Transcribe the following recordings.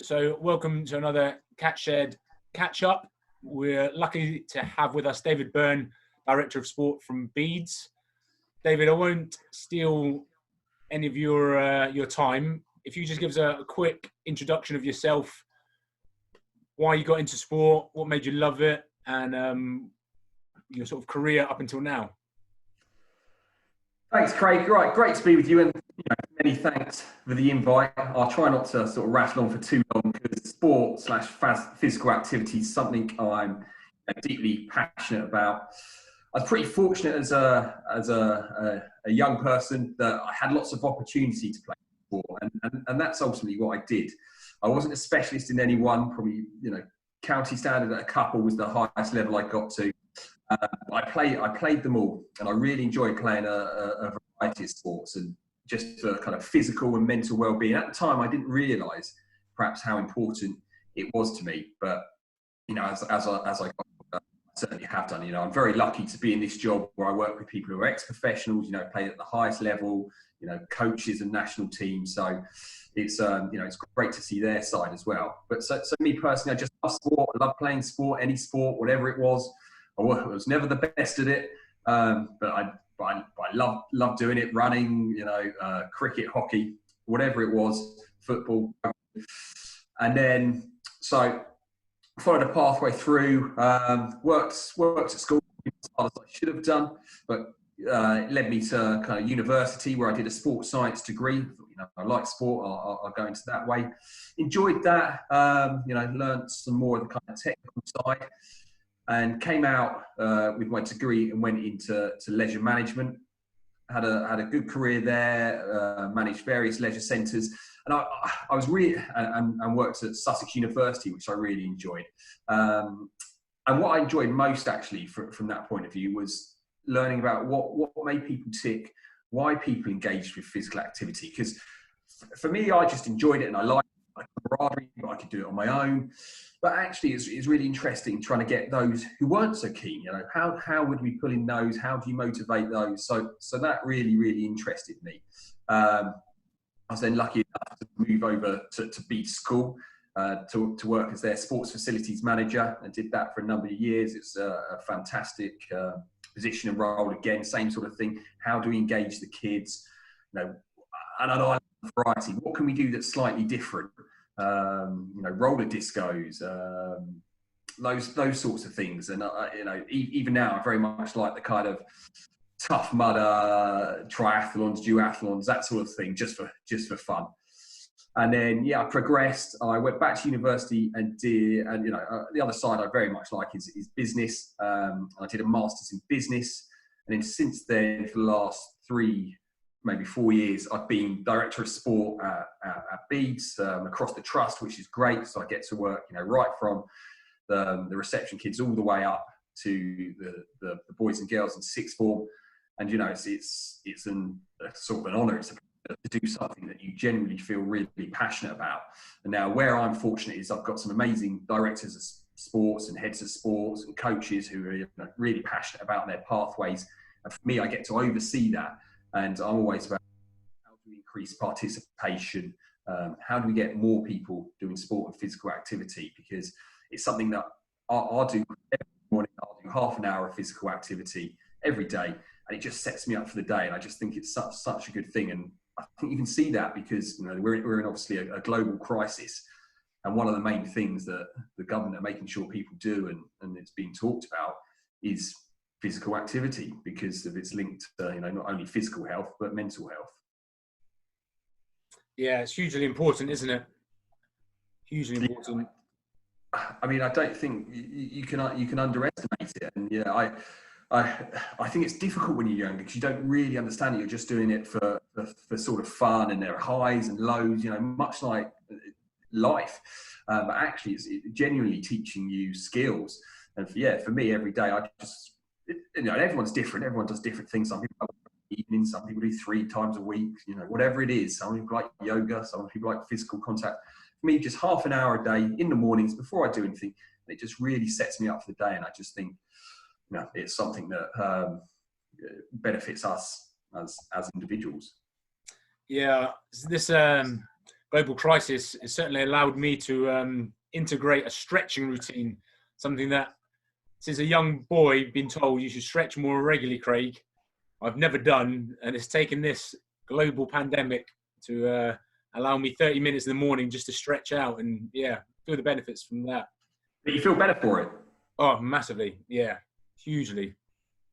So welcome to another Catshed catch up. We're lucky to have with us David Byrne, Director of Sport from Beads. David, I won't steal any of your time. If you just give us a quick introduction of yourself, why you got into sport, what made you love it, and your sort of career up until now. Thanks, Craig. Right, great to be with you, and many thanks for the invite. I'll try not to sort of rattle on for too long because sport/physical activity is something I'm deeply passionate about. I was pretty fortunate as a young person that I had lots of opportunity to play sport, and that's ultimately what I did. I wasn't a specialist in any one. Probably, county standard at a couple was the highest level I got to. I played them all, and I really enjoyed playing a variety of sports, and just for kind of physical and mental well-being. At the time, I didn't realise perhaps how important it was to me, but as I got, I certainly have done. I'm very lucky to be in this job where I work with people who are ex-professionals, play at the highest level, coaches and national teams. So it's it's great to see their side as well. But so me personally, I just love sport. I love playing sport, any sport, whatever it was. I was never the best at it, but I love doing it. Running, cricket, hockey, whatever it was, football, and then so followed a pathway through. Worked at school as hard as I should have done, but it led me to kind of university where I did a sports science degree. I like sport. I'll go into that way. Enjoyed that. Learned some more of the kind of technical side. And came out with my degree and went into leisure management. Had a good career there. Managed various leisure centres, and I was really and worked at Sussex University, which I really enjoyed. And what I enjoyed most, actually, from that point of view, was learning about what made people tick, why people engaged with physical activity. Because for me, I just enjoyed it, and I liked camaraderie. I could do it on my own. But actually, it's really interesting trying to get those who weren't so keen. How would we pull in those? How do you motivate those? So that really, really interested me. I was then lucky enough to move over to Beads School to work as their sports facilities manager, and did that for a number of years. It's a fantastic position and role. Again, same sort of thing. How do we engage the kids? And I like variety. What can we do that's slightly different? Roller discos, those sorts of things. And even now, I very much like the kind of tough mudder triathlons, duathlons, that sort of thing, just for fun. And then I progressed. I went back to university and did, the other side I very much like is business. I did a master's in business, and then since then, for the last 3, maybe 4 years, I've been director of sport at Beads across the trust, which is great. So I get to work, right from the reception kids all the way up to the boys and girls in sixth form. And it's a sort of an honour. It's to do something that you genuinely feel really passionate about. And now, where I'm fortunate is I've got some amazing directors of sports and heads of sports and coaches who are really passionate about their pathways. And for me, I get to oversee that. And I'm always about how do we increase participation? How do we get more people doing sport and physical activity? Because it's something that I'll do every morning. I'll do half an hour of physical activity every day, and it just sets me up for the day. And I just think it's such a good thing. And I think you can see that because we're in obviously a global crisis, and one of the main things that the government are making sure people do, and it's being talked about, is physical activity, because of its linked to not only physical health but mental health. Yeah, it's hugely important, isn't it? Hugely important. I mean, I don't think you can underestimate it. And I think it's difficult when you're younger because you don't really understand it. You're just doing it for sort of fun, and there are highs and lows. Much like life, but actually, it's genuinely teaching you skills. And for me, every day I just everyone's different. Everyone does different things. Some people like evenings, some people do 3 times a week, whatever it is. Some people like yoga, some people like physical contact. For me, just half an hour a day in the mornings before I do anything, it just really sets me up for the day. And I just think, it's something that benefits us as individuals. Yeah, this global crisis has certainly allowed me to integrate a stretching routine, something that since a young boy been told you should stretch more regularly, Craig. I've never done, and it's taken this global pandemic to allow me 30 minutes in the morning just to stretch out and feel the benefits from that. But you feel better for it? Oh, massively, yeah, hugely.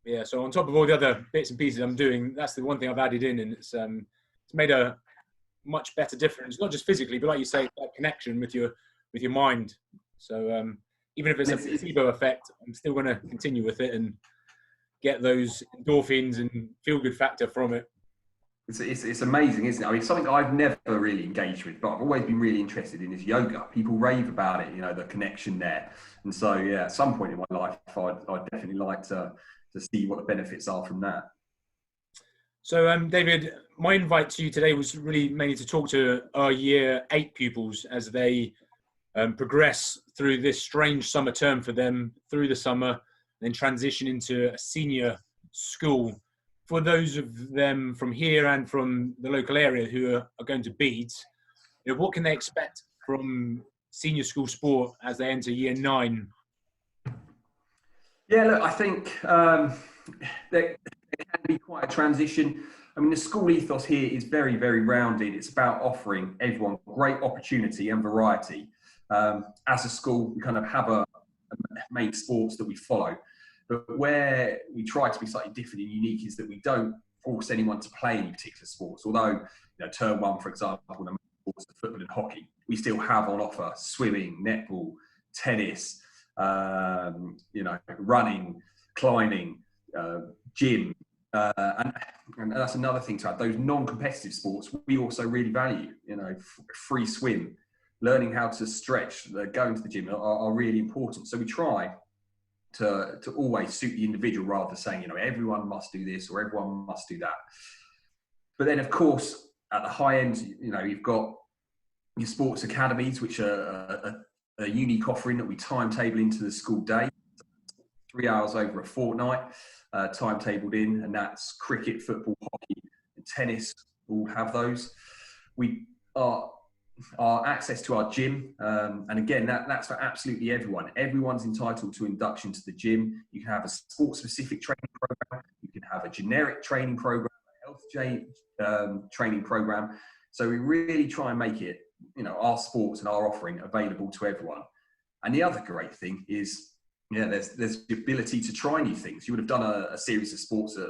Yeah, so on top of all the other bits and pieces I'm doing, that's the one thing I've added in, and it's made a much better difference, not just physically, but like you say, that connection with your mind. So even if it's a placebo effect, I'm still going to continue with it and get those endorphins and feel-good factor from it. It's amazing, isn't it? I mean, something I've never really engaged with, but I've always been really interested in is yoga. People rave about it, the connection there. And so, at some point in my life, I'd definitely like to see what the benefits are from that. So, David, my invite to you today was really mainly to talk to our year 8 pupils as they progress through this strange summer term for them through the summer, and then transition into a senior school. For those of them from here and from the local area who are going to Beeds, what can they expect from senior school sport as they enter year 9? Yeah, look, I think there can be quite a transition. I mean, the school ethos here is very, very rounded. It's about offering everyone great opportunity and variety. As a school, we kind of have a main sports that we follow. But where we try to be slightly different and unique is that we don't force anyone to play any particular sports. Although, term 1, for example, the main sports are football and hockey, we still have on offer swimming, netball, tennis, running, climbing, gym. And that's another thing to add. Those non-competitive sports, we also really value, free swim, learning how to stretch, going to the gym are really important. So we try to always suit the individual rather than saying, everyone must do this or everyone must do that. But then, of course, at the high end, you've got your sports academies, which are a unique offering that we timetable into the school day, 3 hours over a fortnight, timetabled in, and that's cricket, football, hockey, and tennis. All have those. We are our access to our gym, and again, that's for absolutely everyone. Everyone's entitled to induction to the gym. You can have a sports-specific training program. You can have a generic training program, a health training program. So we really try and make it, our sports and our offering available to everyone. And the other great thing is, there's the ability to try new things. You would have done a series of sports at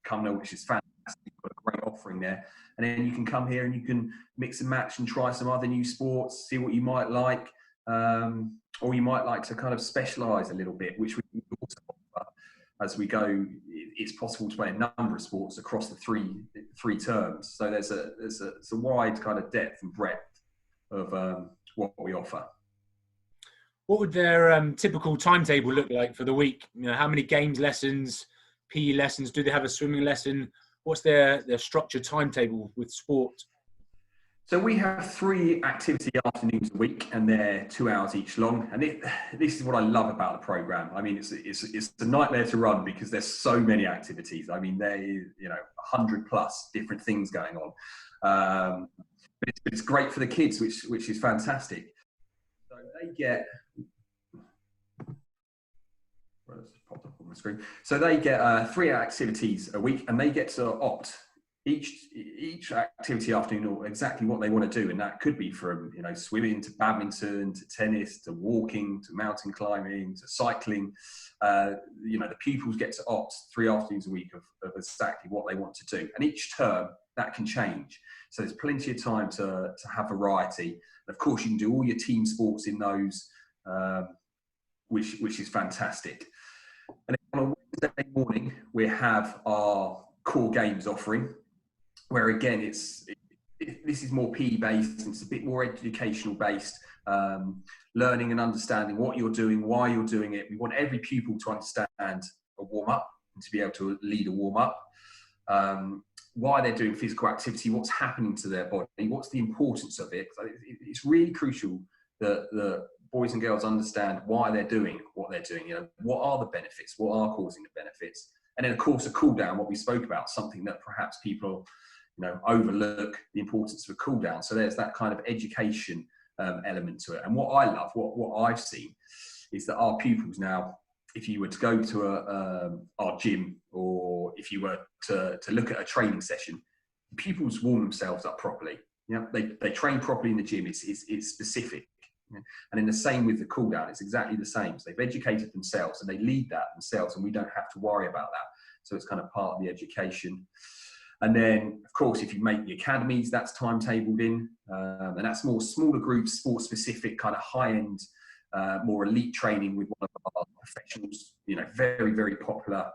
Cumnor, which is fantastic. You've got a great offering there. And then you can come here and you can mix and match and try some other new sports, see what you might like, or you might like to kind of specialise a little bit, which we also offer as we go. It's possible to play a number of sports across the three terms. So there's a wide kind of depth and breadth of what we offer. What would their typical timetable look like for the week? How many games lessons, PE lessons? Do they have a swimming lesson? What's their structured timetable with sport? So we have 3 activity afternoons a week, and they're 2 hours each long. And this is what I love about the program. I mean, it's a nightmare to run because there's so many activities. I mean, there is 100 plus different things going on. But it's great for the kids, which is fantastic. So they get. Well, it's popped up on the screen. So they get 3 activities a week, and they get to opt each activity afternoon exactly what they want to do, and that could be from swimming to badminton to tennis to walking to mountain climbing to cycling. The pupils get to opt 3 afternoons a week of exactly what they want to do, and each term that can change. So there's plenty of time to have variety. And of course, you can do all your team sports in those, which is fantastic. And then on a Wednesday morning, we have our core games offering, where again, this is more PE based, and it's a bit more educational based, learning and understanding what you're doing, why you're doing it. We want every pupil to understand a warm up and to be able to lead a warm up, why they're doing physical activity, what's happening to their body, what's the importance of it. It's really crucial that the boys and girls understand why they're doing what they're doing. What are the benefits, what are causing the benefits, and then of course a cool down, what we spoke about, something that perhaps people overlook the importance of a cool down. So there's that kind of education element to it. And what I love, what I've seen, is that our pupils now, if you were to go to our gym, or if you were to look at a training session, pupils warm themselves up properly. They train properly in the gym. It's specific. And in the same with the cool down, it's exactly the same. So they've educated themselves and they lead that themselves, and we don't have to worry about that. So it's kind of part of the education. And then, of course, if you make the academies, that's timetabled in, and that's more smaller groups, sport specific, kind of high end, more elite training with one of our professionals. Very, very popular,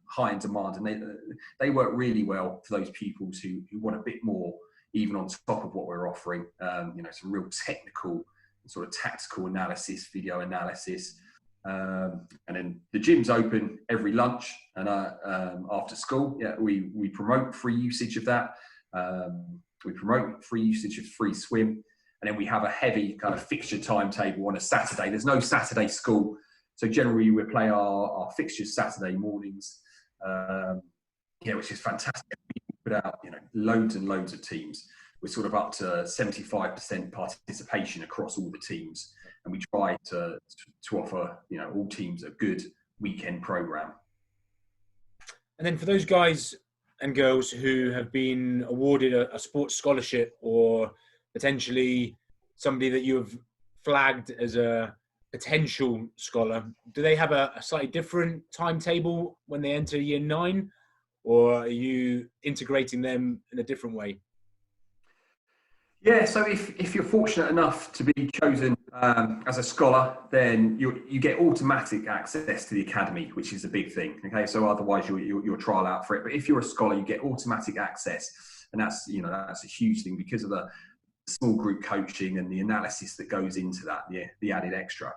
high in demand, and they work really well for those pupils who want a bit more, even on top of what we're offering. Some real technical, sort of tactical analysis, video analysis. And then the gym's open every lunch and after school. We promote free usage of that. We promote free usage of free swim. And then we have a heavy kind of fixture timetable on a Saturday. There's no Saturday school. So generally we play our fixtures Saturday mornings, which is fantastic. We put out, loads and loads of teams. We're sort of up to 75% participation across all the teams. And we try to offer, all teams a good weekend program. And then for those guys and girls who have been awarded a sports scholarship, or potentially somebody that you have flagged as a potential scholar, do they have a slightly different timetable when they enter year 9, or are you integrating them in a different way? Yeah, so if you're fortunate enough to be chosen as a scholar, then you get automatic access to the academy, which is a big thing. Okay, so otherwise you'll trial out for it. But if you're a scholar, you get automatic access, and that's a huge thing because of the small group coaching and the analysis that goes into that, the added extra.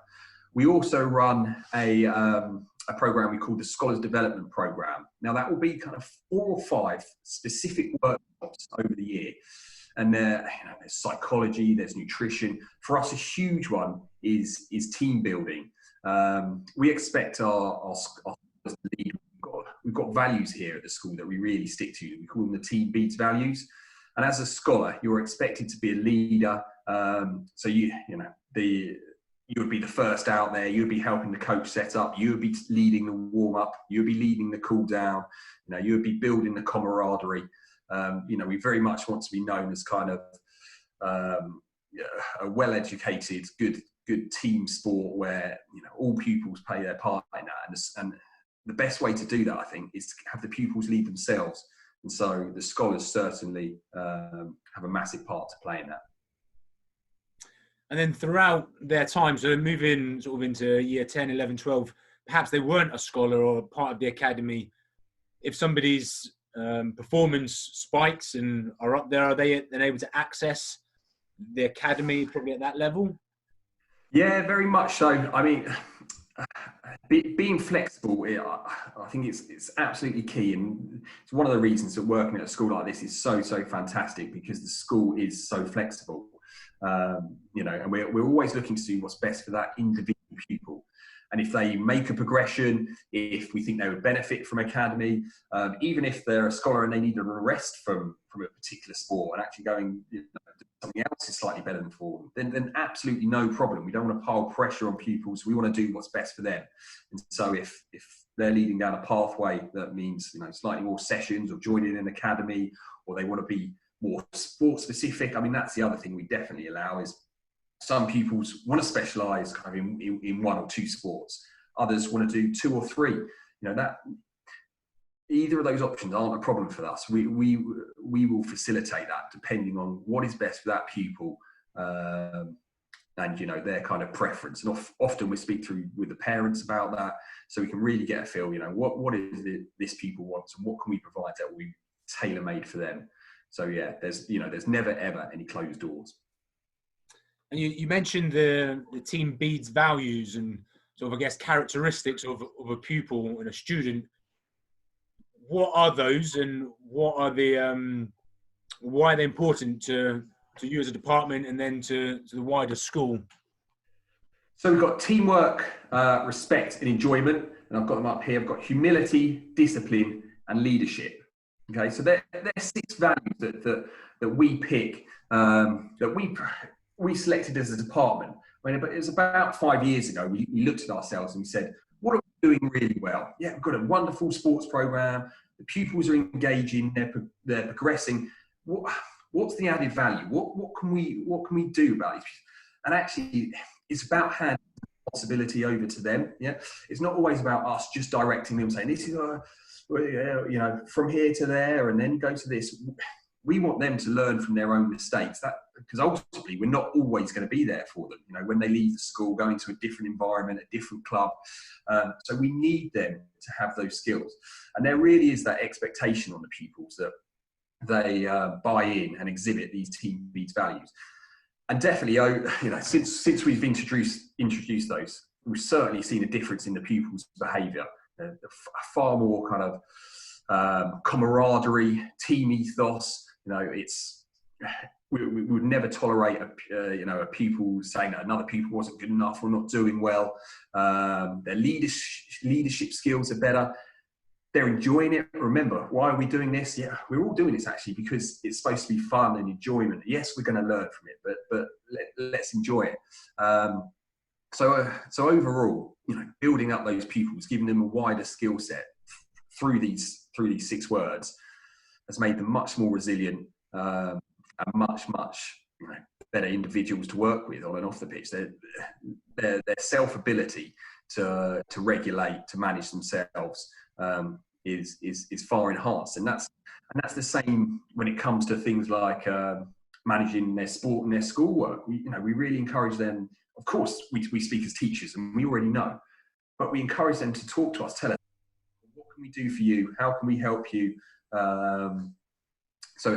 We also run a program we call the Scholars Development Program. Now that will be kind of 4 or 5 specific workshops over the year. And there's psychology, there's nutrition. For us, a huge one is team building. We expect our scholars to lead. We've got values here at the school that we really stick to. We call them the team beats values. And as a scholar, you're expected to be a leader. So you would be the first out there. You would be helping the coach set up. You would be leading the warm up. You would be leading the cool down. You would be building the camaraderie. We very much want to be known as kind of a well-educated, good team sport where all pupils play their part in that. And the best way to do that, I think, is to have the pupils lead themselves. And so the scholars certainly have a massive part to play in that. And then throughout their time, so moving sort of into year 10, 11, 12, perhaps they weren't a scholar or part of the academy. If somebody's performance spikes and are up there, are they then able to access the academy probably at that level? Yeah, very much so. I mean, being flexible, I think it's absolutely key, and it's one of the reasons that working at a school like this is so fantastic, because the school is so flexible. And we're always looking to do what's best for that individual pupil. And if they make a progression, if we think they would benefit from academy, even if they're a scholar and they need a rest from a particular sport and actually going something else is slightly better than for them, then absolutely no problem. We don't want to pile pressure on pupils. We want to do what's best for them. And so if they're leading down a pathway that means slightly more sessions or joining an academy, or they want to be more sport specific, I mean, that's the other thing we definitely allow. Is some pupils want to specialise kind of in 1 or 2 sports. Others want to do 2 or 3. That either of those options aren't a problem for us. We will facilitate that depending on what is best for that pupil, and their kind of preference. And often we speak through with the parents about that, so we can really get a feel. What is it this pupil wants, and what can we provide that will be tailor made for them. So yeah, there's never ever any closed doors. And you mentioned the team beads values and sort of, I guess, characteristics of a pupil and a student. What are those, and what are why are they important to you as a department, and then to the wider school? So we've got teamwork, respect and enjoyment, and I've got them up here. I've got humility, discipline and leadership. Okay, so they're 6 values that we pick, that we selected as a department. I mean, it was about 5 years ago. We looked at ourselves and we said, what are we doing really well? Yeah, we've got a wonderful sports program. The pupils are engaging. They're progressing. What's the added value? What can we do about these? And actually, it's about handing responsibility over to them. Yeah, it's not always about us just directing them, saying this is from here to there, and then go to this. We want them to learn from their own mistakes. Because ultimately, we're not always going to be there for them. When they leave the school, going to a different environment, a different club. So we need them to have those skills. And there really is that expectation on the pupils that they buy in and exhibit these Team Beads values. And definitely, since we've introduced those, we've certainly seen a difference in the pupils' behaviour. A far more kind of camaraderie, team ethos. We would never tolerate a pupil saying that another pupil wasn't good enough or not doing well. Their leadership skills are better. They're enjoying it. Remember, why are we doing this? Yeah, we're all doing this actually because it's supposed to be fun and enjoyment. Yes, we're going to learn from it, but let's enjoy it. So overall, building up those pupils, giving them a wider skill set through these 6 words, has made them much more resilient and much better individuals to work with on and off the pitch. Their self-ability to regulate, to manage themselves is far enhanced, and that's the same when it comes to things like managing their sport and their schoolwork. We really encourage them. Of course, we speak as teachers, and we already know, but we encourage them to talk to us, tell us, what can we do for you? How can we help you? So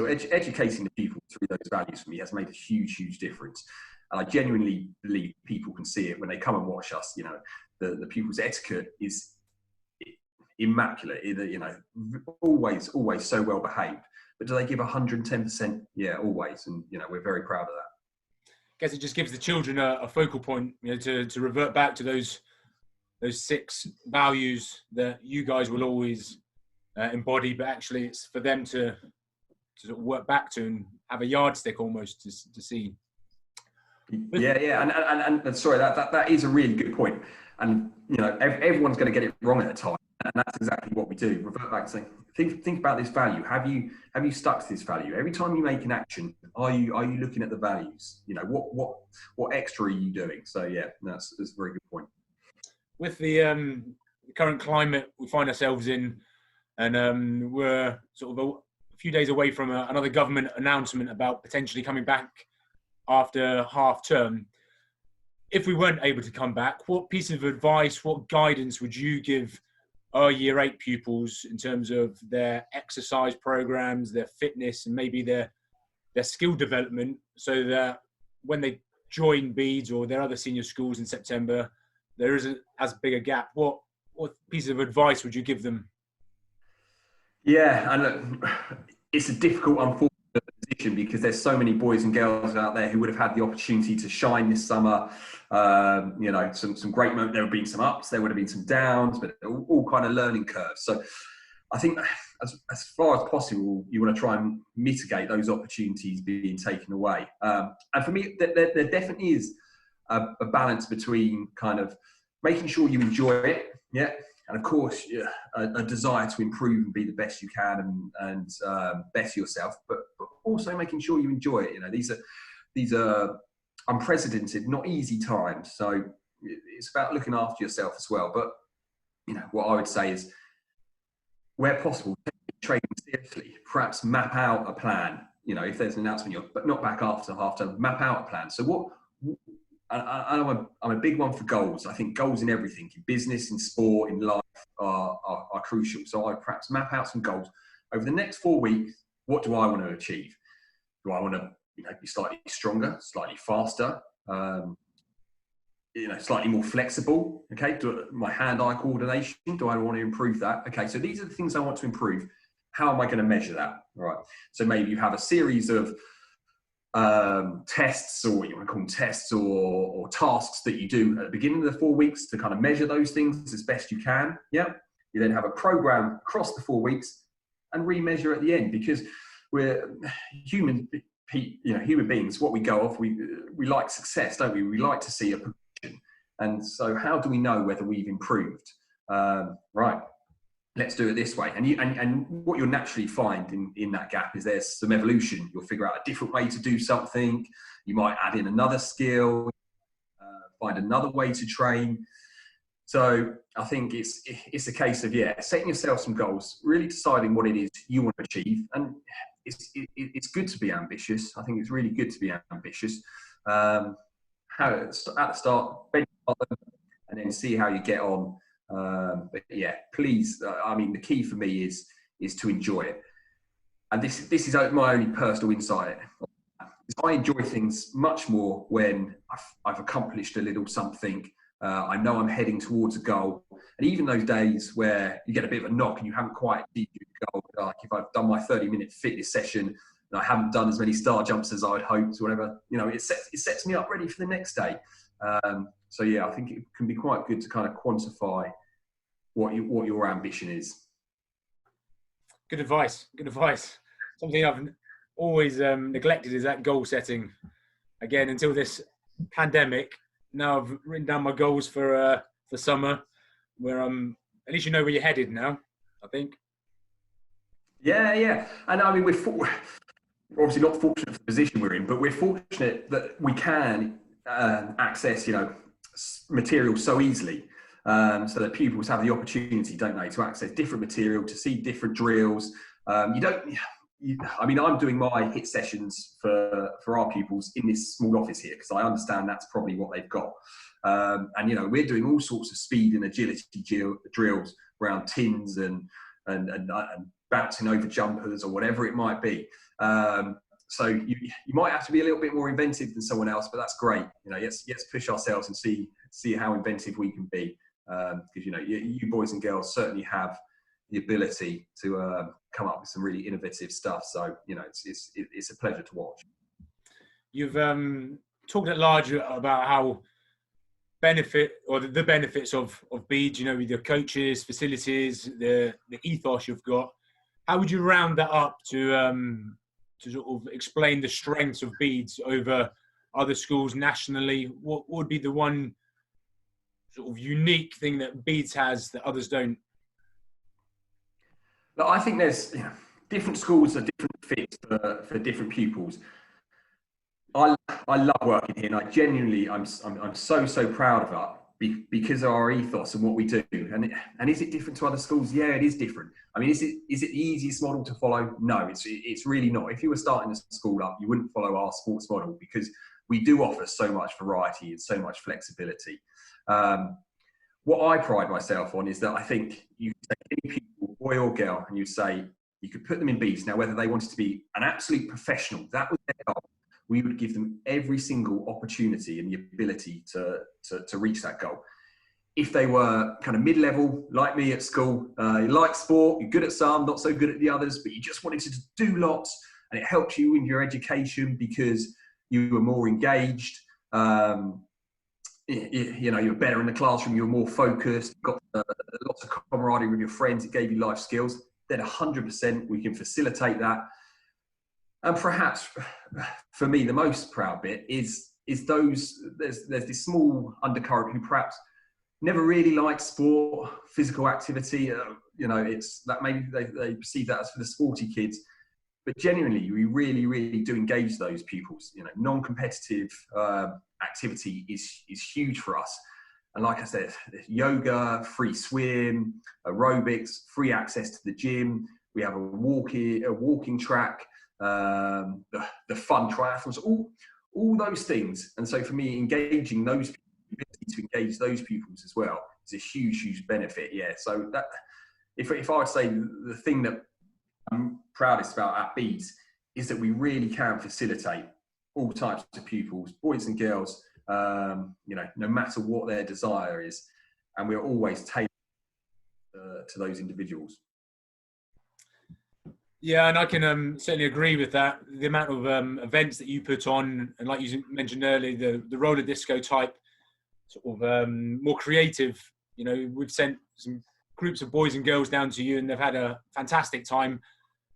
educating the people through those values for me has made a huge difference. And I genuinely believe people can see it when they come and watch us. The pupils' etiquette is immaculate. Always so well behaved. But do they give 110%? Yeah, always. And we're very proud of that. I guess it just gives the children a focal point, to revert back to those 6 values that you guys will always embody, but actually it's for them to sort of work back to and have a yardstick almost to see. And sorry, that is a really good point. And everyone's going to get it wrong at a time, and that's exactly what we do. Revert back to saying, think about this value. Have you stuck to this value? Every time you make an action, are you looking at the values? What extra are you doing? So yeah, that's a very good point. With the current climate we find ourselves in, and we're sort of a few days away from another government announcement about potentially coming back after half term. If we weren't able to come back, what piece of advice, what guidance would you give our Year 8 pupils in terms of their exercise programs, their fitness, and maybe their skill development, so that when they join Beads or their other senior schools in September, there isn't as big a gap? What piece of advice would you give them? Yeah, and look, it's a difficult, unfortunate position because there's so many boys and girls out there who would have had the opportunity to shine this summer. Some great moments. There would have been some ups, there would have been some downs, but all kind of learning curves. So I think as far as possible, you want to try and mitigate those opportunities being taken away. And for me, there definitely is a balance between kind of making sure you enjoy it, yeah, and of course, a desire to improve and be the best you can and better yourself, but also making sure you enjoy it. These are unprecedented, not easy times. So it's about looking after yourself as well. But what I would say is, where possible, take training seriously. Perhaps map out a plan. If there's an announcement, but not back after half term, map out a plan. So I'm a big one for goals. I think goals in everything, in business, in sport, in life, are crucial. So I perhaps map out some goals over the next 4 weeks. What do I want to achieve? Do I want to be slightly stronger, slightly faster, slightly more flexible? Okay, my hand-eye coordination, do I want to improve that? Okay, so these are the things I want to improve. How am I going to measure that? All right, so maybe you have a series of tests, or what you want to call them, tests or tasks that you do at the beginning of the 4 weeks to kind of measure those things as best you can. Yeah, you then have a program across the 4 weeks, and remeasure at the end, because we're human beings. What we go off, we like success, don't we? We like to see a progression. And so how do we know whether we've improved? Right, let's do it this way. And what you'll naturally find in that gap is there's some evolution. You'll figure out a different way to do something. You might add in another skill, find another way to train. So I think it's a case of, setting yourself some goals, really deciding what it is you want to achieve. And it's good to be ambitious. I think it's really good to be ambitious. At the start, and then see how you get on. But yeah, please, the key for me is to enjoy it. And this is my only personal insight. I enjoy things much more when I've accomplished a little something. I know I'm heading towards a goal. And even those days where you get a bit of a knock and you haven't quite achieved your goal, like if I've done my 30-minute fitness session and I haven't done as many star jumps as I'd hoped, or whatever, it sets me up ready for the next day. So yeah, I think it can be quite good to kind of quantify what your ambition is. Good advice. Something I've always neglected is that goal setting. Again, until this pandemic, now I've written down my goals for summer, where at least you know where you're headed now, I think. Yeah. And we're obviously not fortunate for the position we're in, but we're fortunate that we can access, material so easily, so that pupils have the opportunity, don't they, to access different material, to see different drills. I'm doing my HIIT sessions for our pupils in this small office here, because I understand that's probably what they've got. And we're doing all sorts of speed and agility drills around tins and bouncing over jumpers or whatever it might be. So you might have to be a little bit more inventive than someone else, but that's great. Let's push ourselves and see how inventive we can be. Because you boys and girls certainly have the ability to come up with some really innovative stuff. So it's a pleasure to watch. You've talked at large about how the benefits of Bede, with your coaches, facilities, the ethos you've got. How would you round that up to sort of explain the strengths of Bede's over other schools nationally? What would be the one sort of unique thing that Bede's has that others don't? But I think there's different schools are different fits for different pupils. I love working here, and I genuinely I'm so proud of it because of our ethos and what we do. And is it different to other schools? Yeah, it is different. Is it the easiest model to follow? No, it's really not. If you were starting a school up, you wouldn't follow our sports model, because we do offer so much variety and so much flexibility. What I pride myself on is that I think you take any pupil, boy or girl, and you say you could put them in Bedes. Now, whether they wanted to be an absolute professional, that was their goal. We would give them every single opportunity and the ability to reach that goal. If they were kind of mid-level, like me at school, you like sport, you're good at some, not so good at the others, but you just wanted to do lots, and it helped you in your education because you were more engaged. You were better in the classroom, you were more focused, got lots of camaraderie with your friends, it gave you life skills. Then 100% we can facilitate that. And perhaps for me, the most proud bit is there's this small undercurrent who perhaps never really liked sport, physical activity. It's that maybe they perceive that as for the sporty kids. But genuinely, we really, really do engage those pupils. Non-competitive activity is huge for us. And like I said, yoga, free swim, aerobics, free access to the gym. We have a walking track, the fun triathlons, all those things. And so for me, engaging those people, the ability to engage those pupils as well is a huge, huge benefit. Yeah. So that, if I would say the thing that I'm proudest about at Bedes is that we really can facilitate all types of pupils, boys and girls, no matter what their desire is, and we're always tailored to those individuals. Yeah, and I can certainly agree with that. The amount of events that you put on, and like you mentioned earlier, the roller disco type, sort of more creative. We've sent some groups of boys and girls down to you, and they've had a fantastic time.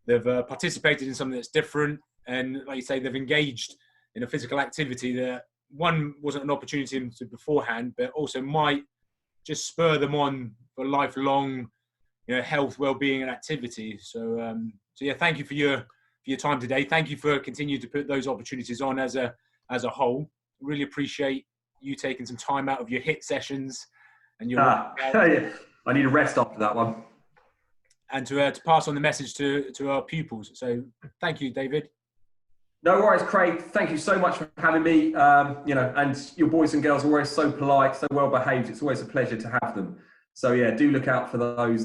they've participated in something that's different, and like you say, they've engaged in a physical activity that one wasn't an opportunity to beforehand, but also might just spur them on for lifelong, health, well-being, and activity. So, yeah, thank you for your time today. Thank you for continuing to put those opportunities on as a whole. Really appreciate you taking some time out of your HIIT sessions and your I need a rest after that one. And to pass on the message to our pupils. So thank you, David. No worries, Craig. Thank you so much for having me. And your boys and girls are always so polite, so well behaved. It's always a pleasure to have them. So yeah, do look out for those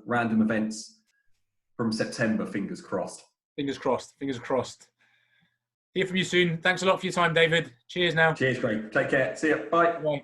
random events from September. Fingers crossed. Fingers crossed. Fingers crossed. Hear from you soon. Thanks a lot for your time, David. Cheers now. Cheers, Craig. Take care. See you. Bye. Bye.